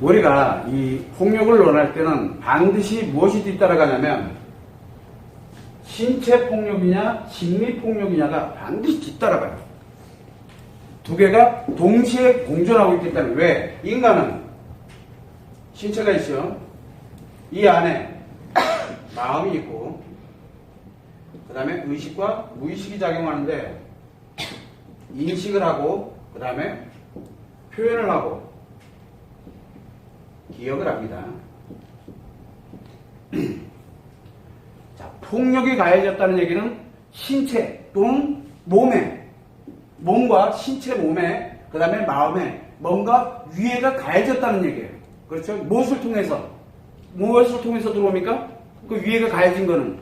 우리가 이 폭력을 논할 때는 반드시 무엇이 뒤따라가냐면 신체 폭력이냐 심리 폭력이냐가 반드시 뒤따라가요. 두 개가 동시에 공존하고 있기 때문에. 왜? 인간은 신체가 있죠. 이 안에 마음이 있고 그 다음에 의식과 무의식이 작용하는데 인식을 하고 그 다음에 표현을 하고 기억을 합니다. 자, 폭력이 가해졌다는 얘기는 신체 또는 몸과 신체 몸에 그 다음에 마음에 뭔가 위해가 가해졌다는 얘기예요. 그렇죠? 무엇을 통해서 들어옵니까? 그 위해가 가해진 거는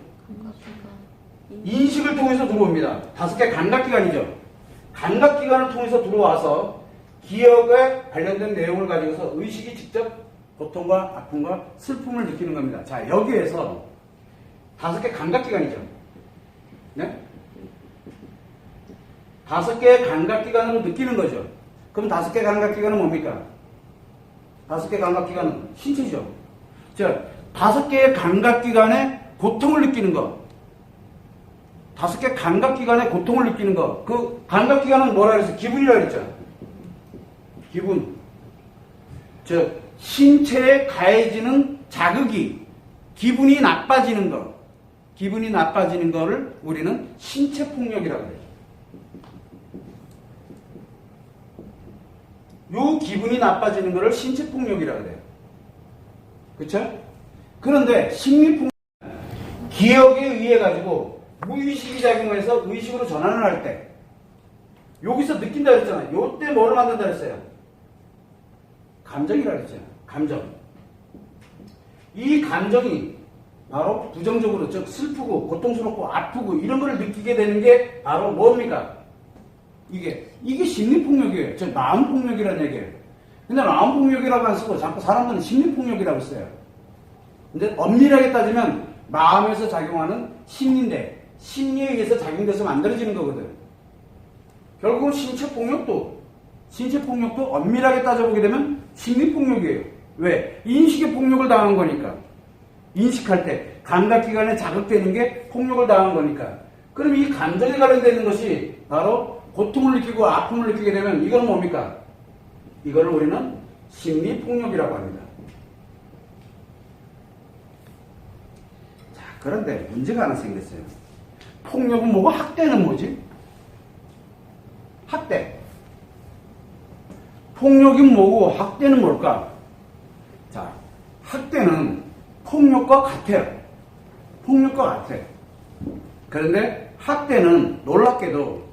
인식을 통해서 들어옵니다. 5개 감각기관이죠. 감각기관을 통해서 들어와서 기억에 관련된 내용을 가지고서 의식이 직접 고통과 아픔과 슬픔을 느끼는 겁니다. 자, 여기에서 5개 감각기관이죠. 네? 5개의 감각기관으로 느끼는 거죠. 그럼 5개 감각기관은 뭡니까? 5개 감각기관은 신체죠. 자, 5개의 감각기관에 고통을 느끼는 거. 5개 감각기관에 고통을 느끼는 거. 그 감각기관은 뭐라 그랬어요? 기분이라고 그랬죠. 기분. 즉, 신체에 가해지는 자극이 기분이 나빠지는 거. 기분이 나빠지는 거를 우리는 신체폭력이라고 해요. 요 기분이 나빠지는 거를 신체폭력이라고 해요. 그쵸? 그런데 심리폭력, 기억에 의해 가지고 무의식이 작용해서 의식으로 전환을 할 때, 여기서 느낀다 그랬잖아요. 요때 뭐를 만든다 그랬어요? 감정이라고 그랬잖아요. 감정. 이 감정이 바로 부정적으로, 즉 슬프고 고통스럽고 아프고 이런 걸 느끼게 되는 게 바로 뭡니까? 이게 심리폭력이에요. 즉 마음폭력이라는 얘기예요. 근데 마음폭력이라고 안 쓰고 자꾸 사람들은 심리폭력이라고 써요. 근데 엄밀하게 따지면 마음에서 작용하는 심리인데 심리에 의해서 작용돼서 만들어지는 거거든. 결국은 신체폭력도 엄밀하게 따져보게 되면 심리폭력이에요. 왜? 인식의 폭력을 당한 거니까. 인식할 때 감각기관에 자극되는 게 폭력을 당한 거니까. 그럼 이 감정에 관련되는 것이 바로 고통을 느끼고 아픔을 느끼게 되면 이건 뭡니까? 이거를 우리는 심리폭력이라고 합니다. 자, 그런데 문제가 하나 생겼어요. 폭력은 뭐고 학대는 뭐지? 학대. 폭력이 뭐고 학대는 뭘까? 자, 학대는 폭력과 같아요. 그런데 학대는 놀랍게도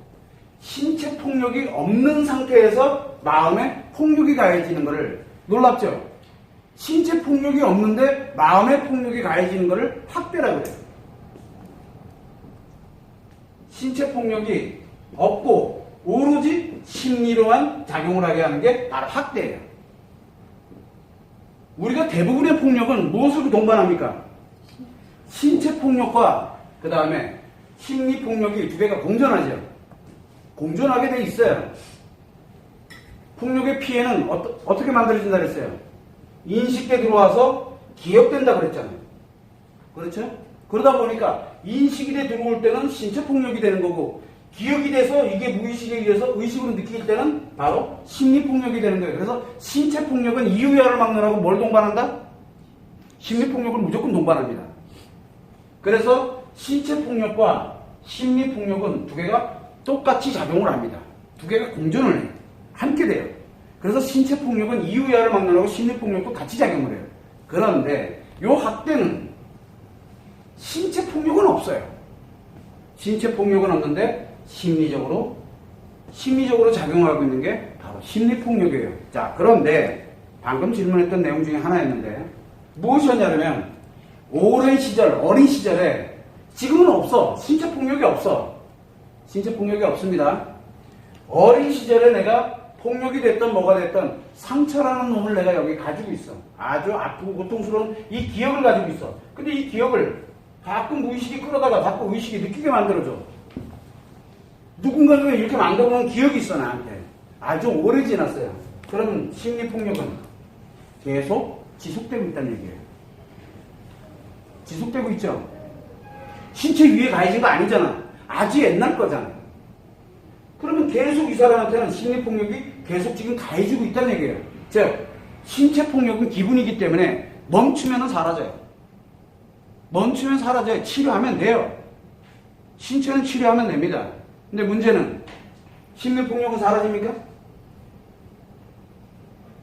신체 폭력이 없는 상태에서 마음에 폭력이 가해지는 것을, 놀랍죠? 신체 폭력이 없는데 마음에 폭력이 가해지는 것을 학대라고 해요. 신체 폭력이 없고 오로지 심리로만 작용을 하게 하는 게 바로 학대예요. 우리가 대부분의 폭력은 무엇으로 동반합니까? 신체 폭력과 그 다음에 심리 폭력이 두 개가 공존하죠. 공존하게 돼 있어요. 폭력의 피해는 어떻게 만들어진다 그랬어요? 인식에 들어와서 기억된다 그랬잖아요. 그렇죠? 그러다 보니까 인식이 돼 들어올 때는 신체 폭력이 되는 거고, 기억이 돼서 이게 무의식에 의해서 의식으로 느낄 때는 바로 심리 폭력이 되는 거예요. 그래서 신체 폭력은 이유야를 막느라고 뭘 동반한다? 심리 폭력을 무조건 동반합니다. 그래서 신체 폭력과 심리 폭력은 두 개가 똑같이 작용을 합니다. 두 개가 공존을 해요. 함께 돼요. 그래서 신체 폭력은 이유야를 막느라고 심리 폭력도 같이 작용을 해요. 그런데 요 학대는 신체 폭력은 없어요. 신체 폭력은 없는데 심리적으로 작용하고 있는 게 바로 심리 폭력이에요. 자, 그런데 방금 질문했던 내용 중에 하나였는데 무엇이었냐면 오랜 시절, 어린 시절에, 지금은 없어. 신체 폭력이 없어. 신체 폭력이 없습니다. 어린 시절에 내가 폭력이 됐던 뭐가 됐던 상처라는 놈을 내가 여기 가지고 있어. 아주 아프고 고통스러운 이 기억을 가지고 있어. 근데 이 기억을 가끔 무의식이 끌어다가 자꾸 의식이 느끼게 만들어줘. 누군가가 이렇게 만들어놓은 기억이 있어, 나한테. 아주 오래 지났어요. 그러면 심리폭력은 계속 지속되고 있다는 얘기예요. 지속되고 있죠. 신체 위에 가해진 거 아니잖아. 아주 옛날 거잖아. 그러면 계속 이 사람한테는 심리폭력이 계속 지금 가해지고 있다는 얘기예요. 즉, 신체폭력은 기분이기 때문에 멈추면 사라져요. 멈추면 사라져요. 치료하면 돼요. 신체는 치료하면 됩니다. 근데 문제는 심리폭력은 사라집니까?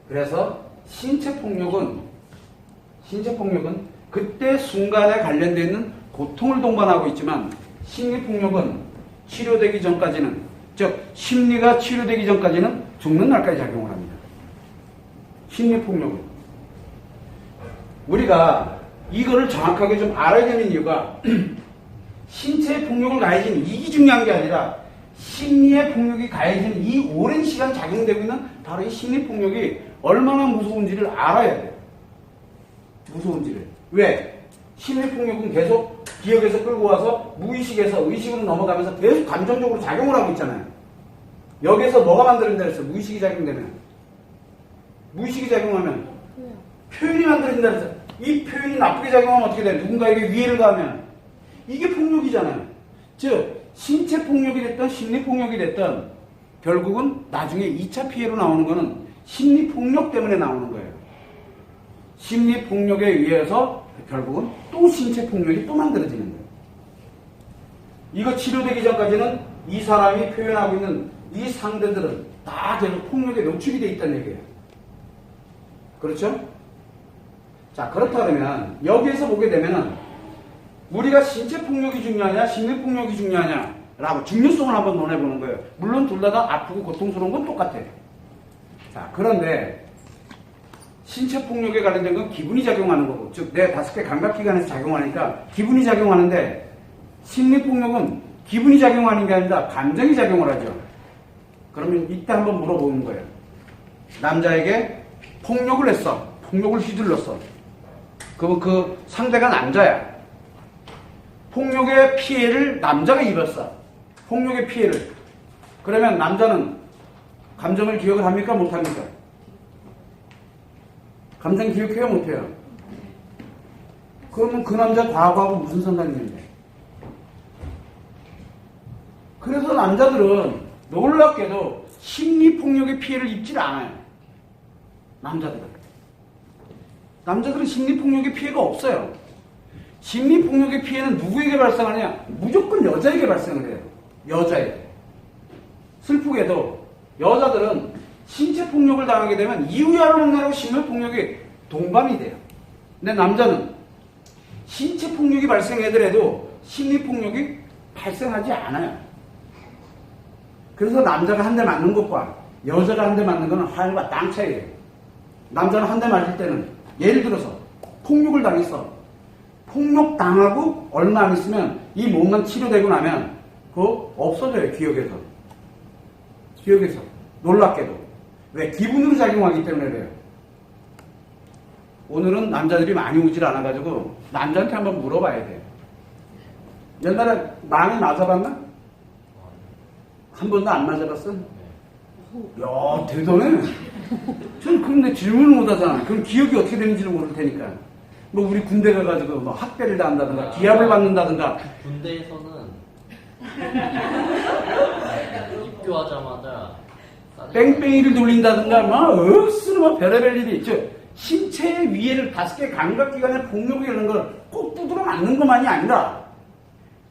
그래서 신체폭력은 그때 순간에 관련되어 있는 고통을 동반하고 있지만 심리폭력은 치료되기 전까지는, 즉 심리가 치료되기 전까지는 죽는 날까지 작용을 합니다. 심리폭력은. 우리가 이거를 정확하게 좀 알아야 되는 이유가 신체의 폭력을 가해지는 이게 중요한 게 아니라 심리의 폭력이 가해지는 이 오랜 시간 작용되고 있는 바로 이 심리폭력이 얼마나 무서운지를 알아야 돼요. 무서운지를. 왜? 심리폭력은 계속 기억에서 끌고 와서 무의식에서 의식으로 넘어가면서 계속 감정적으로 작용을 하고 있잖아요. 여기에서 뭐가 만들어진다 그랬어요? 무의식이 작용되면. 무의식이 작용하면 표현이 만들어진다 그랬어요. 이 표현이 나쁘게 작용하면 어떻게 돼요? 누군가에게 위해를 가하면 이게 폭력이잖아요. 즉 신체 폭력이 됐든 심리 폭력이 됐든 결국은 나중에 2차 피해로 나오는 거는 심리 폭력 때문에 나오는 거예요. 심리 폭력에 의해서 결국은 또 신체 폭력이 또 만들어지는 거예요. 이거 치료되기 전까지는 이 사람이 표현하고 있는 이 상대들은 다 계속 폭력에 노출이 돼 있다는 얘기예요. 그렇죠? 자, 그렇다 그러면 여기에서 보게 되면은 우리가 신체 폭력이 중요하냐 심리 폭력이 중요하냐라고 중요성을 한번 논해보는 거예요. 물론 둘 다 아프고 고통스러운 건 똑같아요. 자, 그런데 신체 폭력에 관련된 건 기분이 작용하는 거고, 즉 내 5개 감각기관에서 작용하니까 기분이 작용하는데 심리 폭력은 기분이 작용하는 게 아니라 감정이 작용을 하죠. 그러면 이때 한번 물어보는 거예요. 남자에게 폭력을 했어. 폭력을 휘둘렀어. 그럼 그 상대가 남자야. 폭력의 피해를 남자가 입었어. 폭력의 피해를. 그러면 남자는 감정을 기억을 합니까? 못합니까? 감정 기억해요? 못해요? 그러면 그 남자 과거하고 무슨 상관이 있는데? 그래서 남자들은 놀랍게도 심리폭력의 피해를 입질 않아요. 남자들은 심리폭력의 피해가 없어요. 심리폭력의 피해는 누구에게 발생하냐? 무조건 여자에게 발생을 해요. 여자에게. 슬프게도 여자들은 신체폭력을 당하게 되면 이유야를 만나고 심리폭력이 동반이 돼요. 근데 남자는 신체폭력이 발생하더라도 심리폭력이 발생하지 않아요. 그래서 남자가 한 대 맞는 것과 여자가 한 대 맞는 것은 하늘과 땅 차이예요. 남자는 한 대 맞을 때는 예를 들어서 폭력을 당했어. 폭력 당하고 얼마 안 있으면 이 몸만 치료되고 나면 그거 없어져요. 기억에서. 놀랍게도. 왜? 기분으로 작용하기 때문에 그래요. 오늘은 남자들이 많이 오질 않아가지고 남자한테 한번 물어봐야 돼요. 옛날에 많이 맞아봤나? 한 번도 안 맞아봤어? 야, 대단해. 저는 그런데 질문을 못 하잖아. 그럼 기억이 어떻게 되는지를 모를 테니까. 뭐 우리 군대 가가지고 뭐 학대를 당한다든가 기합을 받는다든가. 군대에서는 입교하자마자 뺑뺑이를 돌린다든가 막 억수로 막 별의별 일이. 신체의 위해를 5개 감각기관에 폭력이 이런 걸 꼭 두드러 맞는 것만이 아니라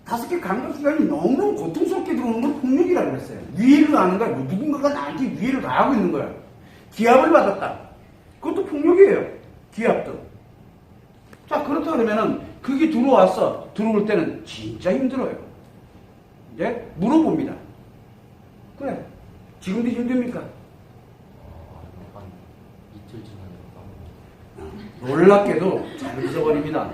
5개 감각기관이 너무너무 고통스럽게 들어오는 건 폭력이라고 그랬어요. 위해를 가하는 거야. 누군가가 나한테 위해를 가하고 있는 거야. 기합을 받았다. 그것도 폭력이에요. 기합도. 자, 그렇다 그러면은 그게 들어올 때는 진짜 힘들어요. 이제 물어봅니다. 그래. 지금도 힘듭니까? 한 이틀 지나니까 놀랍게도 잘 잊어버립니다.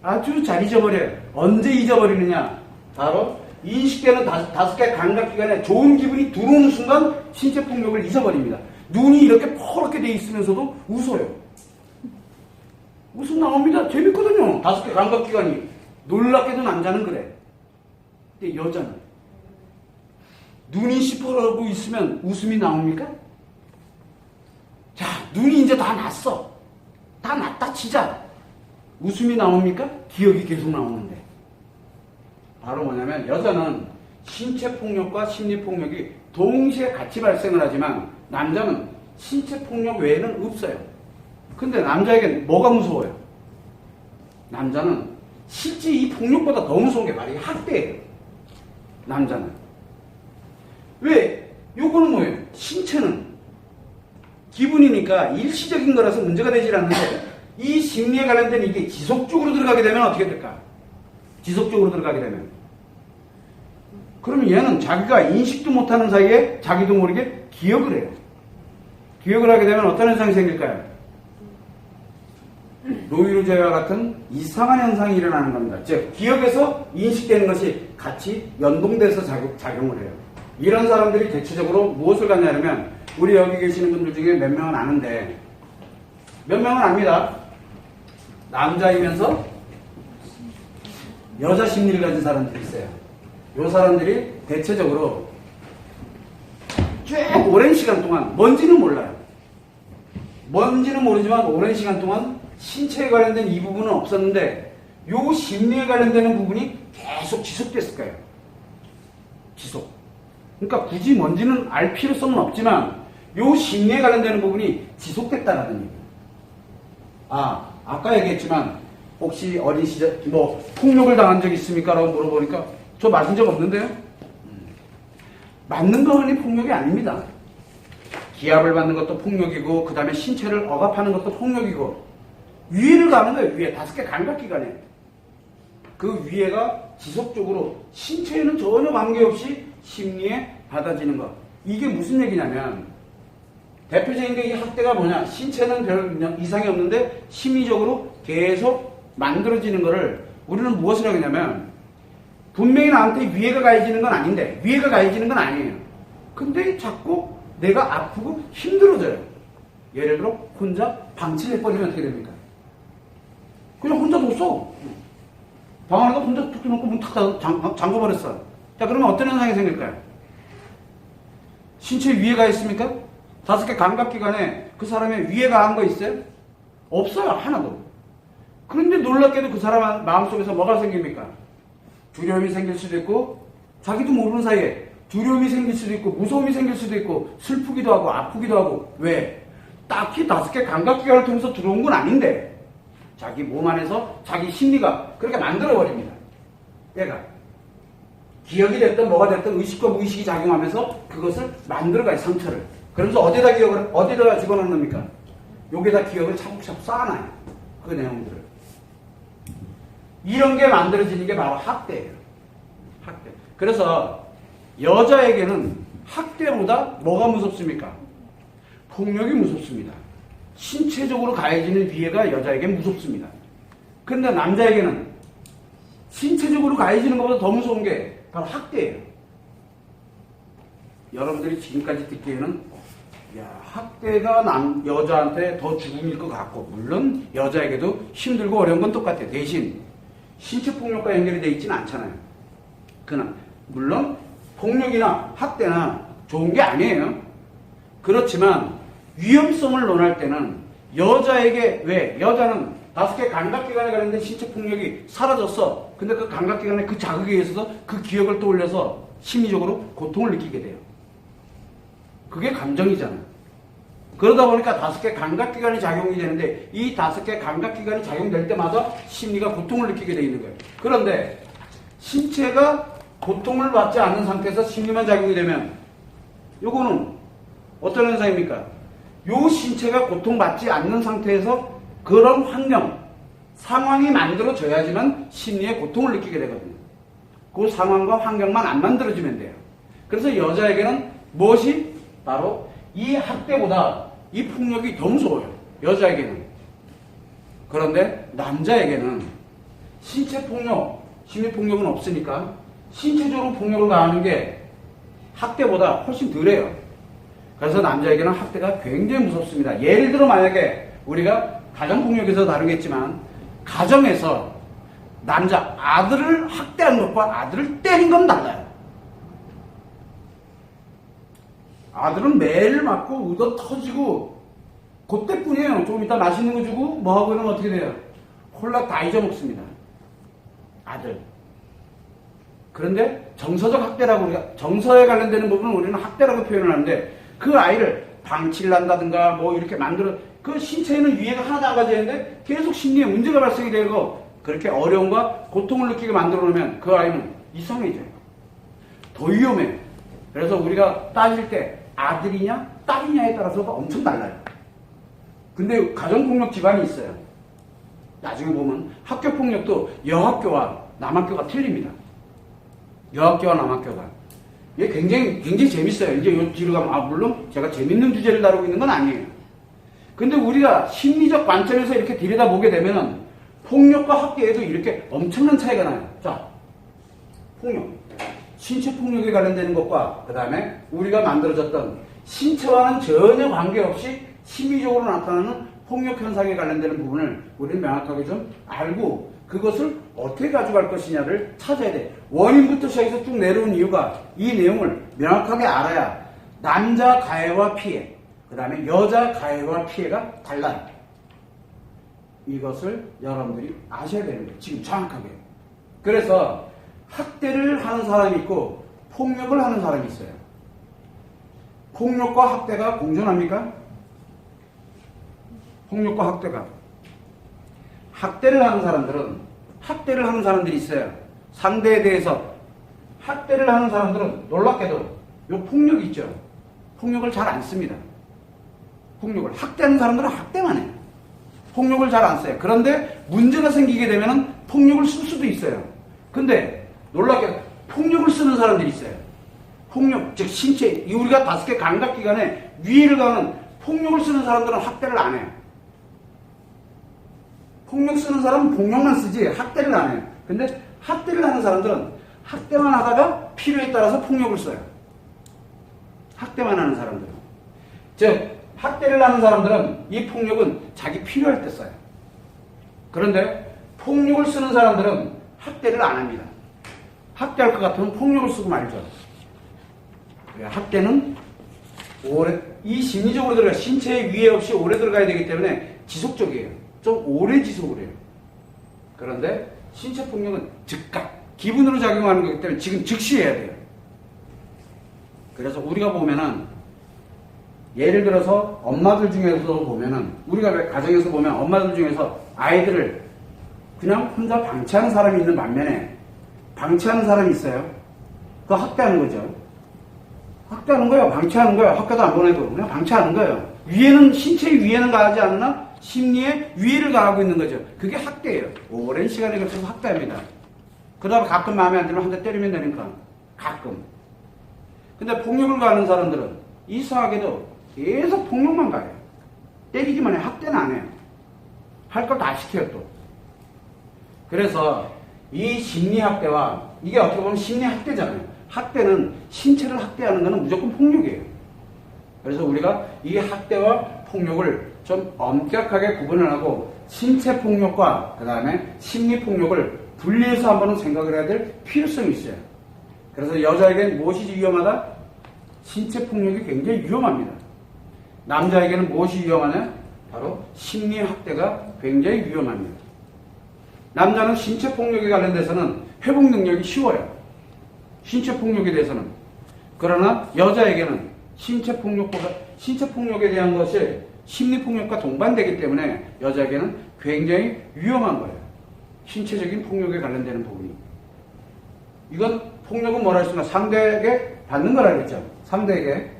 아주 잘 잊어버려요. 언제 잊어버리느냐? 바로 인식되는 5개 감각기관에 좋은 기분이 들어오는 순간 신체폭력을 잊어버립니다. 눈이 이렇게 퍼렇게 돼 있으면서도 웃어요. 웃음 나옵니다. 재밌거든요. 5개 감각기관이. 놀랍게도 남자는 그래. 근데 여자는 눈이 시퍼러고 있으면 웃음이 나옵니까? 자, 눈이 이제 다 났어. 다 났다 치자. 웃음이 나옵니까? 기억이 계속 나오는데. 바로 뭐냐면 여자는 신체폭력과 심리폭력이 동시에 같이 발생을 하지만 남자는 신체폭력 외에는 없어요. 근데 남자에겐 뭐가 무서워요? 남자는 실제 이 폭력보다 더 무서운 게 바로 이 학대예요. 남자는. 왜? 요거는 뭐예요? 신체는 기분이니까 일시적인 거라서 문제가 되질 않는데 이 심리에 관련된 이게 지속적으로 들어가게 되면 어떻게 될까? 지속적으로 들어가게 되면 그러면 얘는 자기가 인식도 못하는 사이에 자기도 모르게 기억을 해요. 기억을 하게 되면 어떤 현상이 생길까요? 노이로제와 같은 이상한 현상이 일어나는 겁니다. 즉 기억에서 인식되는 것이 같이 연동돼서 작용을 해요. 이런 사람들이 대체적으로 무엇을 갖냐면 우리 여기 계시는 분들 중에 몇 명은 아는데 몇 명은 압니다. 남자이면서 여자 심리를 가진 사람들이 있어요. 이 사람들이 대체적으로 쭉 오랜 시간 동안 뭔지는 몰라요. 뭔지는 모르지만 오랜 시간 동안 신체에 관련된 이 부분은 없었는데 요 심리에 관련되는 부분이 계속 지속됐을 거예요. 지속. 그러니까 굳이 뭔지는 알 필요성은 없지만 요 심리에 관련되는 부분이 지속됐다는 얘기예요. 아까 얘기했지만 혹시 어린 시절 뭐 폭력을 당한 적 있습니까? 라고 물어보니까 저 맞은 적 없는데요? 맞는 거만이 폭력이 아닙니다. 기압을 받는 것도 폭력이고 그 다음에 신체를 억압하는 것도 폭력이고 위해를 가는 거예요. 위해 5개 감각기관에 그 위해가 지속적으로 신체에는 전혀 관계없이 심리에 받아지는 것. 이게 무슨 얘기냐면 대표적인 게 이 학대가 뭐냐, 신체는 별 이상이 없는데 심리적으로 계속 만들어지는 거를 우리는 무엇을 하겠냐면 분명히 나한테 위해가 가해지는 건 아닌데 위해가 가해지는 건 아니에요. 근데 자꾸 내가 아프고 힘들어져요. 예를 들어 혼자 방치를 해버리면 어떻게 됩니까? 그냥 혼자 뒀어. 방 안에다 혼자 툭 놓고 문 탁 잠궈버렸어. 자, 그러면 어떤 현상이 생길까요? 신체에 위해가 있습니까? 5개 감각기관에 그 사람의 위해가 한 거 있어요? 없어요. 하나도. 그런데 놀랍게도 그 사람 마음속에서 뭐가 생깁니까? 두려움이 생길 수도 있고 자기도 모르는 사이에 두려움이 생길 수도 있고 무서움이 생길 수도 있고 슬프기도 하고 아프기도 하고. 왜? 딱히 5개 감각기관을 통해서 들어온 건 아닌데 자기 몸 안에서 자기 심리가 그렇게 만들어버립니다. 얘가 기억이 됐든 뭐가 됐든 의식과 무의식이 작용하면서 그것을 만들어가요. 상처를. 그러면서 어디다 집어넣는 겁니까? 여기다 기억을 차곡차곡 쌓아놔요. 그 내용들을. 이런 게 만들어지는 게 바로 학대예요. 학대. 그래서 여자에게는 학대보다 뭐가 무섭습니까? 폭력이 무섭습니다. 신체적으로 가해지는 위해가 여자에게 무섭습니다. 그런데 남자에게는 신체적으로 가해지는 것보다 더 무서운 게 바로 학대예요. 여러분들이 지금까지 듣기에는 학대가 여자한테 더 죽음일 것 같고 물론 여자에게도 힘들고 어려운 건 똑같아요. 대신 신체폭력과 연결이 되어 있지는 않잖아요. 그러나 물론 폭력이나 학대나 좋은 게 아니에요. 그렇지만 위험성을 논할 때는 여자에게 왜? 여자는 5개 감각기관에 관련된 신체폭력이 사라졌어. 근데 그 감각기관의 그 자극에 의해서 그 기억을 떠올려서 심리적으로 고통을 느끼게 돼요. 그게 감정이잖아요. 그러다 보니까 5개 감각기관이 작용이 되는데 이 5개 감각기관이 작용될 때마다 심리가 고통을 느끼게 되어 있는 거예요. 그런데 신체가 고통을 받지 않는 상태에서 심리만 작용이 되면 요거는 어떤 현상입니까? 요 신체가 고통받지 않는 상태에서 그런 상황이 만들어져야지만 심리에 고통을 느끼게 되거든요. 그 상황과 환경만 안 만들어지면 돼요. 그래서 여자에게는 무엇이? 바로 이 학대보다 이 폭력이 더 무서워요. 여자에게는. 그런데 남자에게는 신체폭력, 심리폭력은 없으니까 신체적으로 폭력을 가하는 게 학대보다 훨씬 덜해요. 그래서 남자에게는 학대가 굉장히 무섭습니다. 예를 들어 만약에 우리가 가정폭력에서 다루겠지만 가정에서 남자 아들을 학대한 것과 아들을 때린 건 달라요. 아들은 매일 맞고 얻어 터지고 그때뿐이에요. 조금 이따 맛있는 거 주고 뭐하고 이러면 어떻게 돼요? 홀라 다 잊어먹습니다. 아들. 그런데 정서적 학대라고 우리가 정서에 관련되는 부분은 우리는 학대라고 표현을 하는데 그 아이를 방치를 한다든가 뭐 이렇게 만들어 그 신체에는 위해가 하나도 안 가져 있는데 계속 심리에 문제가 발생이 되고 그렇게 어려움과 고통을 느끼게 만들어 놓으면 그 아이는 이상해져요. 더 위험해요. 그래서 우리가 따질 때 아들이냐 딸이냐에 따라서도 엄청 달라요. 근데 가정폭력 집안이 있어요. 나중에 보면 학교폭력도 여학교와 남학교가 틀립니다. 여학교와 남학교가. 이게 굉장히 재밌어요. 이제 요 뒤로 가면, 물론 제가 재밌는 주제를 다루고 있는 건 아니에요. 근데 우리가 심리적 관점에서 이렇게 들여다보게 되면은 폭력과 학대에도 이렇게 엄청난 차이가 나요. 자, 폭력. 신체 폭력에 관련되는 것과 그 다음에 우리가 만들어졌던 신체와는 전혀 관계없이 심리적으로 나타나는 폭력 현상에 관련되는 부분을 우리는 명확하게 좀 알고 그것을 어떻게 가져갈 것이냐를 찾아야 돼. 원인부터 시작해서 쭉 내려온 이유가 이 내용을 명확하게 알아야 남자 가해와 피해, 그 다음에 여자 가해와 피해가 달라요. 이것을 여러분들이 아셔야 되는 거예요. 지금 정확하게. 그래서 학대를 하는 사람이 있고 폭력을 하는 사람이 있어요. 폭력과 학대가 공존합니까? 폭력과 학대가. 학대를 하는 사람들이 있어요. 상대에 대해서 학대를 하는 사람들은 놀랍게도 요 폭력이 있죠. 폭력을 잘 안 씁니다. 폭력을. 학대하는 사람들은 학대만 해요. 폭력을 잘 안 써요. 그런데 문제가 생기게 되면 폭력을 쓸 수도 있어요. 근데 놀랍게도 폭력을 쓰는 사람들이 있어요. 폭력, 즉 신체, 우리가 5개 감각기관에 위해를 가하는 폭력을 쓰는 사람들은 학대를 안 해요. 폭력 쓰는 사람은 폭력만 쓰지 학대를 안 해요. 근데 학대를 하는 사람들은 학대만 하다가 필요에 따라서 폭력을 써요. 학대만 하는 사람들은. 즉 학대를 하는 사람들은 이 폭력은 자기 필요할 때 써요. 그런데 폭력을 쓰는 사람들은 학대를 안 합니다. 학대할 것 같으면 폭력을 쓰고 말죠. 학대는 이 심리적으로 들어가 신체에 위해 없이 오래 들어가야 되기 때문에 지속적이에요. 좀 오래 지속을 해요. 그런데 신체 폭력은 즉각, 기분으로 작용하는 거기 때문에 지금 즉시 해야 돼요. 그래서 우리가 보면은 예를 들어서 엄마들 중에서도 보면은 우리가 왜 가정에서 보면 엄마들 중에서 아이들을 그냥 혼자 방치하는 사람이 있는 반면에 방치하는 사람이 있어요. 그거 학대하는 거죠. 학대하는 거예요. 방치하는 거예요. 학교도 안 보내고 그냥 방치하는 거예요. 위에는 신체의 위에는 가하지 않으나 심리에 위해를 가하고 있는 거죠. 그게 학대예요. 오랜 시간에 걸쳐서 학대합니다. 그다음에 가끔 마음에 안 들면 한 대 때리면 되니까 가끔. 근데 폭력을 가하는 사람들은 이상하게도 계속 폭력만 가요. 때리기만 해. 학대는 안 해요. 할 걸 다 시켜요 또. 그래서 이 심리학대와 이게 어떻게 보면 심리학대잖아요. 학대는 신체를 학대하는 것은 무조건 폭력이에요. 그래서 우리가 이 학대와 폭력을 좀 엄격하게 구분을 하고 신체 폭력과 그 다음에 심리 폭력을 분리해서 한번은 생각을 해야 될 필요성이 있어요. 그래서 여자에게는 무엇이 위험하다? 신체 폭력이 굉장히 위험합니다. 남자에게는 무엇이 위험하냐? 바로 심리 학대가 굉장히 위험합니다. 남자는 신체 폭력에 관련돼서는 회복 능력이 쉬워요. 신체 폭력에 대해서는. 그러나 여자에게는 신체 폭력에 대한 것이 심리 폭력과 동반되기 때문에 여자에게는 굉장히 위험한 거예요. 신체적인 폭력에 관련되는 부분이. 이건 폭력은 뭐라 했으나 상대에게 받는 거라 그랬죠. 상대에게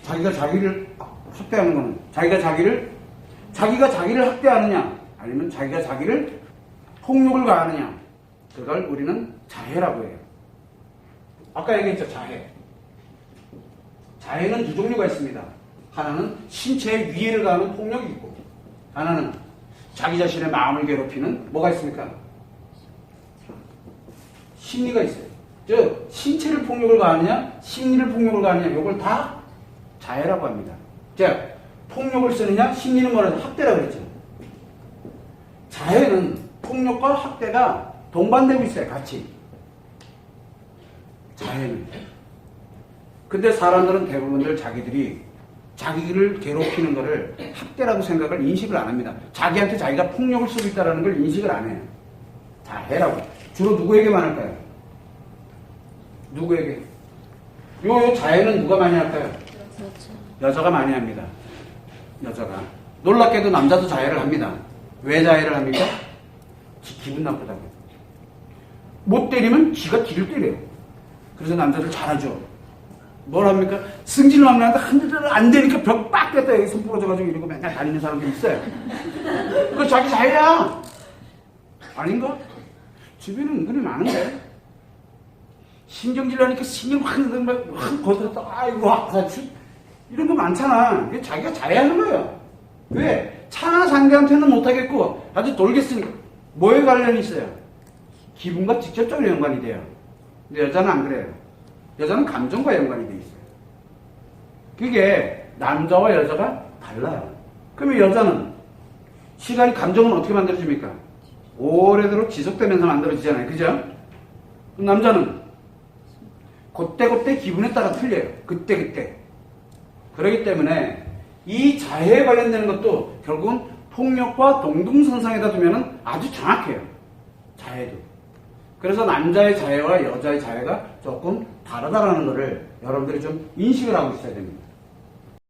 자기가 자기를 학대하는 거는 자기가 자기를 학대하느냐 아니면 자기가 자기를 폭력을 가하느냐 그걸 우리는 자해라고 해요. 아까 얘기했죠. 자해는 두 종류가 있습니다. 하나는 신체에 위해를 가하는 폭력이 있고 하나는 자기 자신의 마음을 괴롭히는 뭐가 있습니까? 심리가 있어요. 즉 신체를 폭력을 가하느냐 심리를 폭력을 가하느냐 이걸 다 자해라고 합니다. 즉 폭력을 쓰느냐 심리는 뭐라고 학대라고 그랬죠. 자해는 폭력과 학대가 동반되고 있어요. 같이. 자해는. 근데 사람들은 대부분들 자기들이 자기를 괴롭히는 거를 학대라고 생각을 인식을 안 합니다. 자기한테 자기가 폭력을 쓰고 있다는 걸 인식을 안 해요. 자해라고. 주로 누구에게만 할까요? 누구에게? 요 자해는 누가 많이 할까요? 여자가 많이 합니다. 여자가. 놀랍게도 남자도 자해를 합니다. 왜 자해를 합니까? 기분 나쁘다고. 못 때리면 지가 지를 때려요. 그래서 남자들 잘하죠. 뭘 합니까? 승질 막 나는데 한 대를 안 되니까 벽 빡 뺐다 여기 손 부러져가지고 이러고 맨날 다니는 사람들 있어요. 그거 자기 자해야. 아닌가? 주변에 은근히 많은데. 신경질 나니까 신경 확 거들었다. 아이고, 이런 거 많잖아. 이게 자기가 자해하는 거예요. 왜? 차나 상대한테는 못하겠고 아주 돌겠으니까. 뭐에 관련이 있어요? 기분과 직접적으로 연관이 돼요. 근데 여자는 안 그래요. 여자는 감정과 연관이 돼 있어요. 그게 남자와 여자가 달라요. 그러면 여자는 시간이 감정은 어떻게 만들어집니까? 오래도록 지속되면서 만들어지잖아요. 그죠? 그럼 남자는 그때그때 기분에 따라 틀려요. 그때그때. 그렇기 때문에 이 자해에 관련되는 것도 결국은 폭력과 동등선상에다 두면 아주 정확해요. 자해도. 그래서 남자의 자해와 여자의 자해가 조금 다르다라는 것을 여러분들이 좀 인식을 하고 있어야 됩니다.